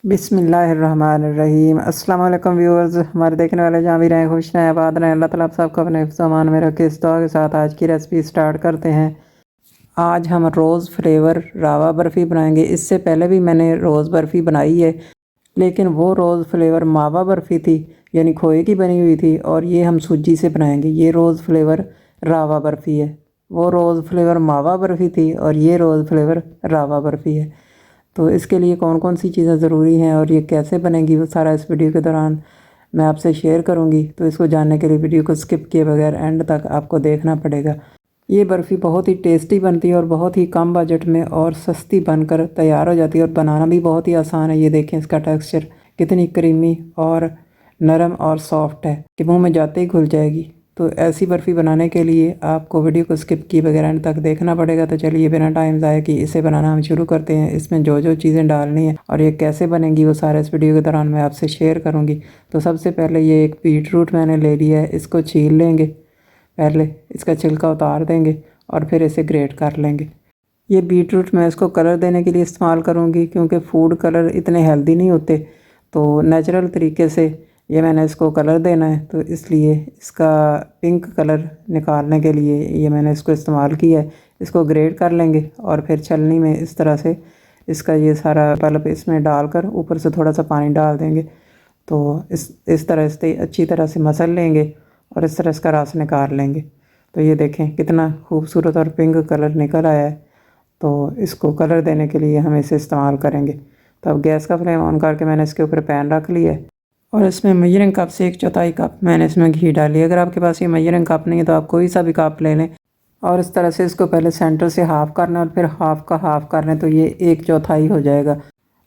बिस्मिल्लाहिर्रहमानिर्रहीम। अस्सलाम वालेकुम व्यूअर्स, हमारे देखने वाले जहाँ भी रहें खुश रहें आबाद रहें। अल्लाह ताला आप सबको अपने सामान में रखे। इस दुआ के साथ आज की रेसिपी स्टार्ट करते हैं। आज हम रोज़ फ्लेवर रावा बर्फ़ी बनाएंगे। इससे पहले भी मैंने रोज़ बर्फ़ी बनाई है, लेकिन वो रोज़ फ्लेवर मावा बर्फ़ी थी, यानी खोए की बनी हुई थी, और ये हम सूजी से बनाएंगे। ये रोज़ फ्लेवर रावा बर्फ़ी है। वो रोज़ फ्लेवर मावा बर्फ़ी थी और ये रोज़ फ्लेवर रावा बर्फ़ी है। तो इसके लिए कौन कौन सी चीज़ें ज़रूरी हैं और ये कैसे बनेगी, वो सारा इस वीडियो के दौरान मैं आपसे शेयर करूंगी। तो इसको जानने के लिए वीडियो को स्किप किए बगैर एंड तक आपको देखना पड़ेगा। ये बर्फ़ी बहुत ही टेस्टी बनती है और बहुत ही कम बजट में और सस्ती बनकर तैयार हो जाती है, और बनाना भी बहुत ही आसान है। ये देखें इसका टेक्सचर कितनी क्रीमी और नरम और सॉफ्ट है कि मुँह में जाते ही घुल जाएगी। तो ऐसी बर्फ़ी बनाने के लिए आपको वीडियो को स्किप किए बगैर एंड तक देखना पड़ेगा। तो चलिए बिना टाइम ज़ाया कि इसे बनाना हम शुरू करते हैं। इसमें जो जो चीज़ें डालनी है और ये कैसे बनेंगी वो सारा इस वीडियो के दौरान मैं आपसे शेयर करूँगी। तो सबसे पहले ये एक बीटरूट मैंने ले लिया है, इसको छील लेंगे। पहले इसका छिलका उतार देंगे और फिर इसे ग्रेट कर लेंगे। ये बीटरूट मैं इसको कलर देने के लिए इस्तेमाल करूँगी, क्योंकि फूड कलर इतने हेल्दी नहीं होते, तो नेचुरल तरीके से ये मैंने इसको कलर देना है। तो इसलिए इसका पिंक कलर निकालने के लिए ये मैंने इसको इस्तेमाल किया है। इसको ग्रेट कर लेंगे और फिर छलनी में इस तरह से इसका ये सारा पल्प इसमें डालकर ऊपर से थोड़ा सा पानी डाल देंगे। तो इस तरह से अच्छी तरह से मसल लेंगे और इस तरह इसका रस निकाल लेंगे। तो ये देखें कितना खूबसूरत और पिंक कलर निकल आया है। तो इसको कलर देने के लिए हम इसे इस्तेमाल करेंगे। तो अब गैस का फ्लेम ऑन करके मैंने इसके ऊपर पैन रख लिया है और इसमें मेजरिंग कप से 1/4 कप मैंने इसमें घी डाली। अगर आपके पास ये मेजरिंग कप नहीं है तो आप कोई सा भी कप ले लें और इस तरह से इसको पहले सेंटर से हाफ़ करना और फिर हाफ़ का हाफ़ करना, तो ये 1/4 हो जाएगा।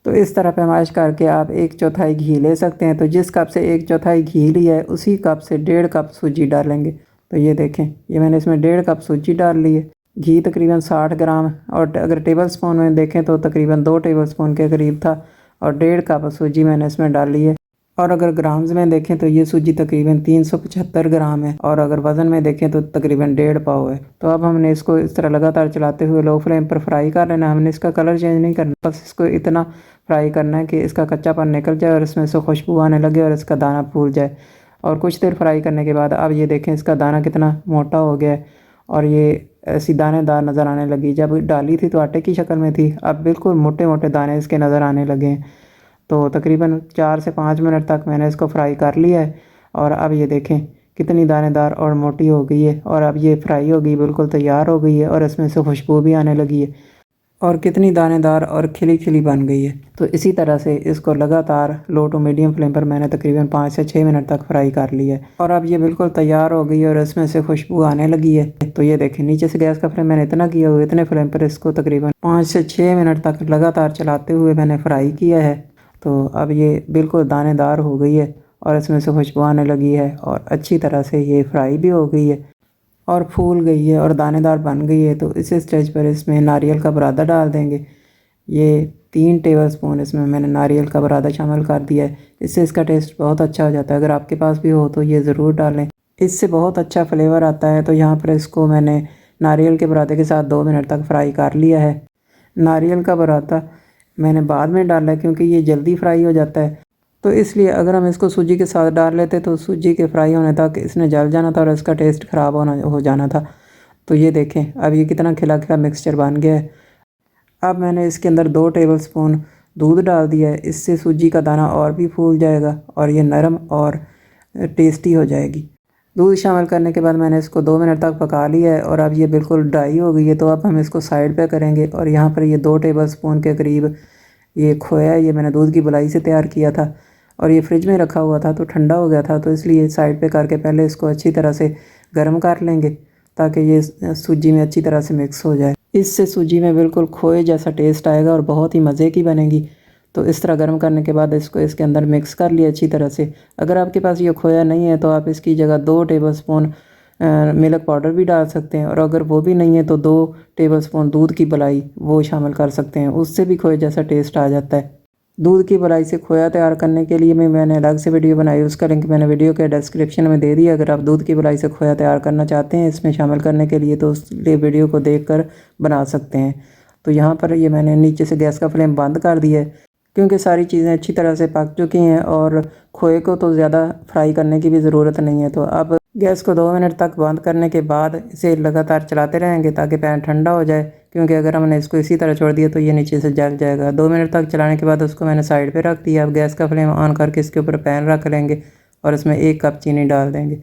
तो इस तरह पैमाइश करके आप 1/4 घी ले सकते हैं। तो जिस कप से 1/4 घी लिया है उसी कप से 1.5 कप सूजी डालेंगे। तो ये देखें ये मैंने इसमें 1.5 कप सूजी डाल ली है। घी तकरीबन 60 ग्राम, और अगर टेबल स्पून में देखें तो तकरीबन 2 टेबल स्पून के करीब था, और 1.5 कप सूजी मैंने इसमें डाली है। और अगर ग्राम्स में देखें तो ये सूजी तकरीबन 375 ग्राम है, और अगर वज़न में देखें तो तकरीबन 1.5 पाव है। तो अब हमने इसको इस तरह लगातार चलाते हुए लो फ्लेम पर फ्राई कर लेना। हमने इसका कलर चेंज नहीं करना, बस इसको इतना फ्राई करना है कि इसका कच्चापन निकल जाए और इसमें से खुशबू आने लगे और इसका दाना फूल जाए। और कुछ देर फ्राई करने के बाद अब ये देखें इसका दाना कितना मोटा हो गया है और ये ऐसी दानेदार नज़र आने लगी। जब डाली थी तो आटे की शक्ल में थी, अब बिल्कुल मोटे मोटे दाने इसके नज़र आने लगे हैं। तो तकरीबन 4 से 5 मिनट तक मैंने इसको फ्राई कर लिया है, और अब ये देखें कितनी दानेदार और मोटी हो गई है, और अब ये फ्राई हो गई, बिल्कुल तैयार हो गई है और इसमें से खुशबू भी आने लगी है और कितनी दानेदार और खिली खिली बन गई है। तो इसी तरह से इसको लगातार लो टू मीडियम फ्लेम पर मैंने तकरीबन 5 से 6 मिनट तक फ्राई कर लिया है, और अब ये बिल्कुल तैयार हो गई है और इसमें से खुशबू आने लगी है। तो ये देखें नीचे से गैस का फ्लेम मैंने इतना किया हुआ, इतने फ्लेम पर इसको तकरीबन 5 से 6 मिनट तक लगातार चलाते हुए मैंने फ्राई किया है। तो अब ये बिल्कुल दानेदार हो गई है और इसमें से खुशबू आने लगी है, और अच्छी तरह से ये फ्राई भी हो गई है और फूल गई है और दानेदार बन गई है। तो इस स्टेज पर इसमें नारियल का बुरादा डाल देंगे। ये 3 टेबल स्पून इसमें मैंने नारियल का बुरादा शामिल कर दिया है। इससे इसका टेस्ट बहुत अच्छा हो जाता है। अगर आपके पास भी हो तो ये ज़रूर डालें, इससे बहुत अच्छा फ्लेवर आता है। तो यहाँ पर इसको मैंने नारियल के बुरादे के साथ 2 मिनट तक फ्राई कर लिया है। नारियल का बुरादा मैंने बाद में डाला है क्योंकि ये जल्दी फ्राई हो जाता है, तो इसलिए अगर हम इसको सूजी के साथ डाल लेते तो सूजी के फ्राई होने तक इसने जल जाना था और इसका टेस्ट ख़राब हो जाना था। तो ये देखें अब ये कितना खिला खिला मिक्सचर बन गया है। अब मैंने इसके अंदर 2 टेबल स्पून दूध डाल दिया है। इससे सूजी का दाना और भी फूल जाएगा और ये नरम और टेस्टी हो जाएगी। दूध शामिल करने के बाद मैंने इसको 2 मिनट तक पका लिया है और अब ये बिल्कुल ड्राई हो गई है। तो अब हम इसको साइड पे करेंगे, और यहाँ पर ये 2 टेबल स्पून के करीब ये खोया है, ये मैंने दूध की बुलाई से तैयार किया था और ये फ्रिज में रखा हुआ था तो ठंडा हो गया था। तो इसलिए साइड पे करके पहले इसको अच्छी तरह से गर्म कर लेंगे ताकि ये सूजी में अच्छी तरह से मिक्स हो जाए। इससे सूजी में बिल्कुल खोए जैसा टेस्ट आएगा और बहुत ही मज़े की बनेगी। तो इस तरह गर्म करने के बाद इसको इसके अंदर मिक्स कर लिया अच्छी तरह से। अगर आपके पास ये खोया नहीं है तो आप इसकी जगह 2 टेबल स्पून मिल्क पाउडर भी डाल सकते हैं, और अगर वो भी नहीं है तो 2 टेबल स्पून दूध की मलाई वो शामिल कर सकते हैं, उससे भी खोए जैसा टेस्ट आ जाता है। दूध की मलाई से खोया तैयार करने के लिए मैंने अलग से वीडियो बनाई, उसका लिंक मैंने वीडियो के डिस्क्रिप्शन में दे दिया। अगर आप दूध की मलाई से खोया तैयार करना चाहते हैं इसमें शामिल करने के लिए तो उसके वीडियो को देखकर बना सकते हैं। तो यहाँ पर ये मैंने नीचे से गैस का फ्लेम बंद कर दिया है क्योंकि सारी चीज़ें अच्छी तरह से पक चुकी हैं और खोए को तो ज़्यादा फ्राई करने की भी ज़रूरत नहीं है। तो अब गैस को 2 मिनट तक बंद करने के बाद इसे लगातार चलाते रहेंगे ताकि पैन ठंडा हो जाए, क्योंकि अगर हमने इसको इसी तरह छोड़ दिया तो ये नीचे से जल जाएगा। 2 मिनट तक चलाने के बाद उसको मैंने साइड पे रख दिया। अब गैस का फ्लेम ऑन करके इसके ऊपर पैन रख लेंगे और इसमें 1 कप चीनी डाल देंगे।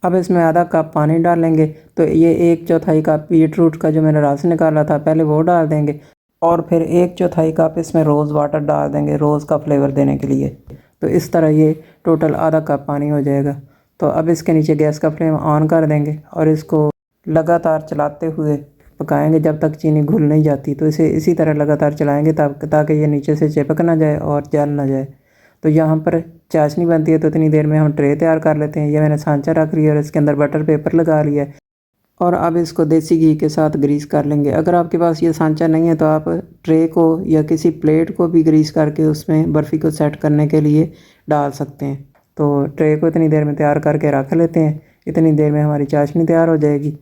अब इसमें आधा कप पानी डालेंगे। तो ये 1/4 कप बीटरूट का जो मैंने रस निकाला था पहले वो डाल देंगे और फिर 1/4 कप इसमें रोज़ वाटर डाल देंगे रोज़ का फ्लेवर देने के लिए। तो इस तरह ये टोटल आधा कप पानी हो जाएगा। तो अब इसके नीचे गैस का फ्लेम ऑन कर देंगे और इसको लगातार चलाते हुए पकाएंगे जब तक चीनी घुल नहीं जाती। तो इसे इसी तरह लगातार चलाएंगे ताकि ये नीचे से चिपक ना जाए और जल ना जाए। तो यहाँ पर चाशनी बनती है, तो इतनी देर में हम ट्रे तैयार कर लेते हैं। ये मैंने सांचा रख लिया और इसके अंदर बटर पेपर लगा लिया है और अब इसको देसी घी के साथ ग्रीस कर लेंगे। अगर आपके पास ये सांचा नहीं है तो आप ट्रे को या किसी प्लेट को भी ग्रीस करके उसमें बर्फ़ी को सेट करने के लिए डाल सकते हैं। तो ट्रे को इतनी देर में तैयार करके रख लेते हैं। इतनी देर में हमारी चाशनी तैयार हो जाएगी।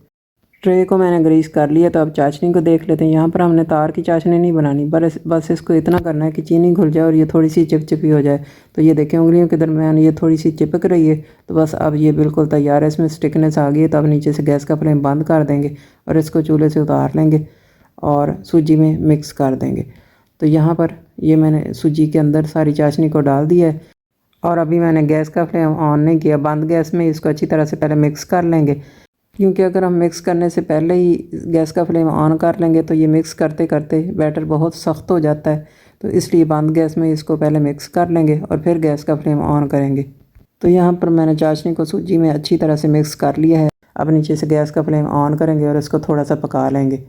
ट्रे को मैंने ग्रीस कर लिया। तो अब चाशनी को देख लेते हैं। यहाँ पर हमने तार की चाशनी नहीं बनानी, बस इसको इतना करना है कि चीनी घुल जाए और ये थोड़ी सी चिपचिपी हो जाए। तो ये देखें उंगलियों के दरमियान ये थोड़ी सी चिपक रही है। तो बस अब ये बिल्कुल तैयार है, इसमें स्टिकनेस आ गई है। तो अब नीचे से गैस का फ्लेम बंद कर देंगे और इसको चूल्हे से उतार लेंगे और सूजी में मिक्स कर देंगे। तो यहाँ पर ये मैंने सूजी के अंदर सारी चाशनी को डाल दिया है और अभी मैंने गैस का फ्लेम ऑन नहीं किया, बंद गैस में इसको अच्छी तरह से पहले मिक्स कर लेंगे। क्योंकि अगर हम मिक्स करने से पहले ही गैस का फ्लेम ऑन कर लेंगे तो ये मिक्स करते करते बैटर बहुत सख्त हो जाता है। तो इसलिए बंद गैस में इसको पहले मिक्स कर लेंगे और फिर गैस का फ्लेम ऑन करेंगे। तो यहाँ पर मैंने चाशनी को सूजी में अच्छी तरह से मिक्स कर लिया है। अब नीचे से गैस का फ्लेम ऑन करेंगे और इसको थोड़ा सा पका लेंगे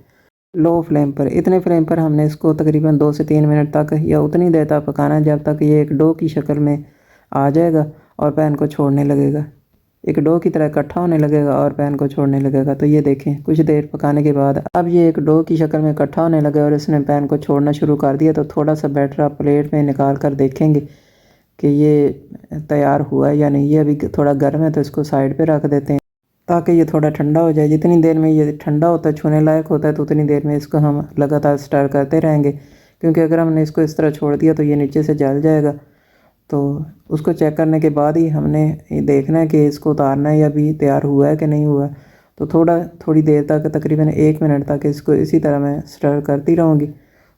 लो फ्लेम पर। इतने फ्लेम पर हमने इसको तकरीबन 2 से 3 मिनट तक या उतनी देर तक पकाना है जब तक ये एक डो की शक्ल में आ जाएगा और पैन को छोड़ने लगेगा, एक डो की तरह इकट्ठा होने लगेगा और पैन को छोड़ने लगेगा। तो ये देखें कुछ देर पकाने के बाद अब ये एक डो की शक्ल में इकट्ठा होने लगा और इसने पैन को छोड़ना शुरू कर दिया। तो थोड़ा सा बैटर आप प्लेट में निकाल कर देखेंगे कि ये तैयार हुआ है या नहीं। ये अभी थोड़ा गर्म है तो इसको साइड पे रख देते हैं ताकि ये थोड़ा ठंडा हो जाए। जितनी देर में ये ठंडा होता है, छूने लायक होता है, तो उतनी देर में इसको हम लगातार स्टर करते रहेंगे। क्योंकि अगर हमने इसको इस तरह छोड़ दिया तो ये नीचे से जल जाएगा। तो उसको चेक करने के बाद ही हमने ये देखना है कि इसको उतारना है या अभी तैयार हुआ है कि नहीं हुआ। तो थोड़ी देर तक तकरीबन 1 मिनट तक इसको इसी तरह मैं स्टर करती रहूँगी।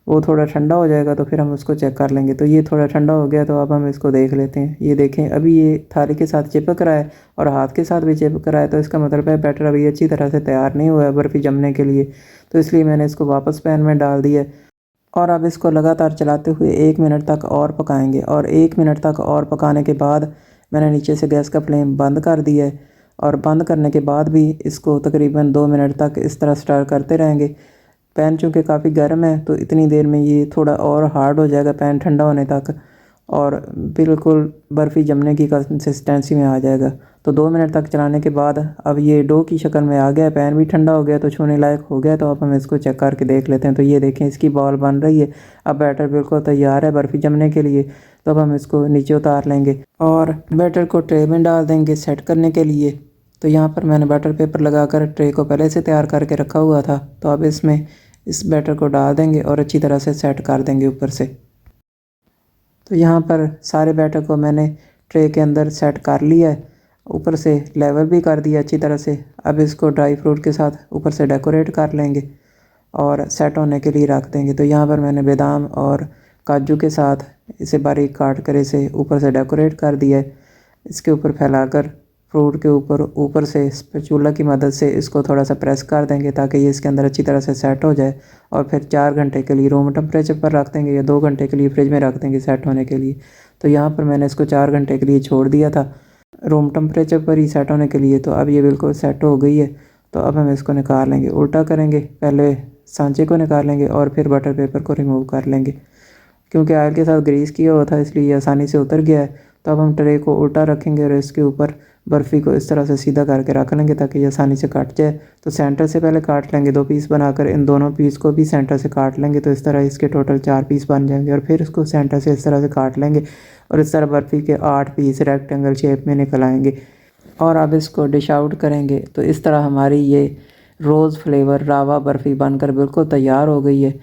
वो थोड़ा ठंडा हो जाएगा तो फिर हम उसको चेक कर लेंगे। तो ये थोड़ा ठंडा हो गया तो अब हम इसको देख लेते हैं। ये देखें अभी ये थाली के साथ चिपक रहा है और हाथ के साथ भी चिपक रहा है। तो इसका मतलब है बैटर अभी अच्छी तरह से तैयार नहीं हुआ है बर्फ़ी जमने के लिए। तो इसलिए मैंने इसको वापस पैन में डाल दिया और अब इसको लगातार चलाते हुए 1 मिनट तक और पकाएंगे। और 1 मिनट तक और पकाने के बाद मैंने नीचे से गैस का फ्लेम बंद कर दिया है और बंद करने के बाद भी इसको तकरीबन 2 मिनट तक इस तरह स्टर करते रहेंगे। पैन चूँकि काफ़ी गर्म है तो इतनी देर में ये थोड़ा और हार्ड हो जाएगा पैन ठंडा होने तक और बिल्कुल बर्फ़ी जमने की कंसिस्टेंसी में आ जाएगा। तो 2 मिनट तक चलाने के बाद अब ये डो की शक्ल में आ गया है, पैन भी ठंडा हो गया तो छूने लायक हो गया। तो अब हम इसको चेक करके देख लेते हैं। तो ये देखें इसकी बॉल बन रही है। अब बैटर बिल्कुल तैयार है बर्फ़ी जमने के लिए। तो अब हम इसको नीचे उतार लेंगे और बैटर को ट्रे में डाल देंगे सेट करने के लिए। तो यहाँ पर मैंने बटर पेपर लगाकर ट्रे को पहले से तैयार करके रखा हुआ था। तो अब इसमें इस बैटर को डाल देंगे और अच्छी तरह से सेट कर देंगे ऊपर से। तो यहाँ पर सारे बैटर को मैंने ट्रे के अंदर सेट कर लिया है, ऊपर से लेवल भी कर दिया अच्छी तरह से। अब इसको ड्राई फ्रूट के साथ ऊपर से डेकोरेट कर लेंगे और सेट होने के लिए रख देंगे। तो यहाँ पर मैंने बादाम और काजू के साथ इसे बारीक काट कर इसे ऊपर से डेकोरेट कर दिया है। इसके ऊपर फैलाकर फ्रूट के ऊपर से स्पैचुला की मदद से इसको थोड़ा सा प्रेस कर देंगे ताकि ये इसके अंदर अच्छी तरह से सेट हो जाए। और फिर 4 घंटे के लिए रूम टेम्परेचर पर रख देंगे या 2 घंटे के लिए फ्रिज में रख देंगे सेट होने के लिए। तो यहाँ पर मैंने इसको 4 घंटे के लिए छोड़ दिया था रूम टेम्परेचर पर ही सेट होने के लिए। तो अब ये बिल्कुल सेट हो गई है। तो अब हम इसको निकाल लेंगे, उल्टा करेंगे, पहले सांचे को निकालेंगे और फिर बटर पेपर को रिमूव कर लेंगे। क्योंकि ऑयल के साथ ग्रीस किया हुआ था इसलिए ये आसानी से उतर गया है। तो अब हम ट्रे को उल्टा रखेंगे और इसके ऊपर बर्फ़ी को इस तरह से सीधा करके रख लेंगे ताकि ये आसानी से कट जाए। तो सेंटर से पहले काट लेंगे 2 पीस बनाकर, इन दोनों पीस को भी सेंटर से काट लेंगे। तो इस तरह इसके टोटल 4 पीस बन जाएंगे और फिर इसको सेंटर से इस तरह से काट लेंगे और इस तरह बर्फ़ी के 8 पीस रेक्टेंगल शेप में निकल आएंगे। और अब इसको डिश आउट करेंगे। तो इस तरह हमारी ये रोज़ फ्लेवर रावा बर्फ़ी बनकर बिल्कुल तैयार हो गई है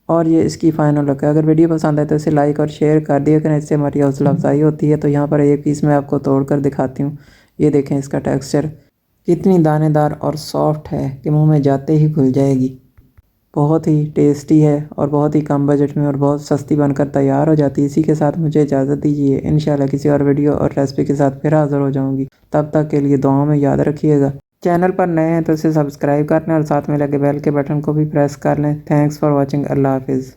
और ये इसकी फाइनल लुक है। अगर वीडियो पसंद आए तो इसे लाइक और शेयर कर दिया करें, इससे हमारी हौसला अफजाई होती है। तो यहाँ पर एक पीस मैं आपको तोड़ कर दिखाती हूँ। ये देखें इसका टेक्सचर कितनी दानेदार और सॉफ्ट है कि मुंह में जाते ही घुल जाएगी। बहुत ही टेस्टी है और बहुत ही कम बजट में और बहुत सस्ती बनकर तैयार हो जाती है। इसी के साथ मुझे इजाज़त दीजिए। इंशाल्लाह किसी और वीडियो और रेसिपी के साथ फिर हाज़िर हो जाऊँगी। तब तक के लिए दुआओं में याद रखिएगा। चैनल पर नए हैं तो इसे सब्सक्राइब कर लें और साथ में लगे बेल के बटन को भी प्रेस कर लें। Thanks for watching. अल्लाह हाफिज़।